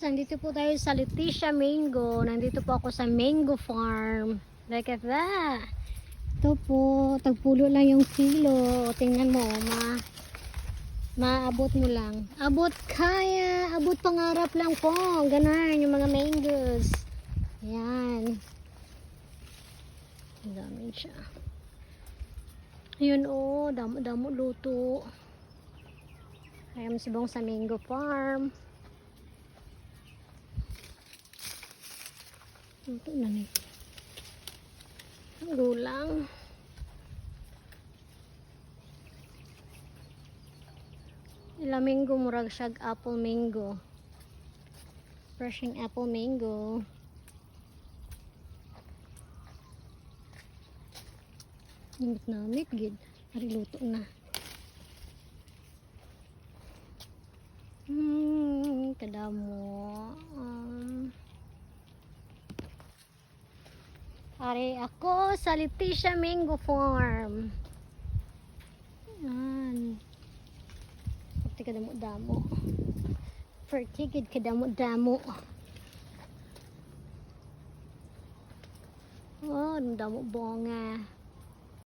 Nandito po tayo sa Leticia Mango. Nandito po ako sa Mango Farm. Look at that. Ito po, tagpulo lang yung kilo. Tingnan mo, maabot mo lang. Abot kaya, abot pangarap lang po. Ganun, yung mga mangoes. Ayan. Ang dami siya. Ayun oh, damo-damo luto. Ayan si Bong sa Mango Farm. Ito na ni. Ang gulang. Mango murag siyag apple mango. Brushing apple mango. Nimit na mit gid. Ari luto na. Kadamo. Ari ako sa Leticia Mango Farm. Yan. Pati kadamo-damo. Pertigid kadamo-damo. Oh, damo bonga.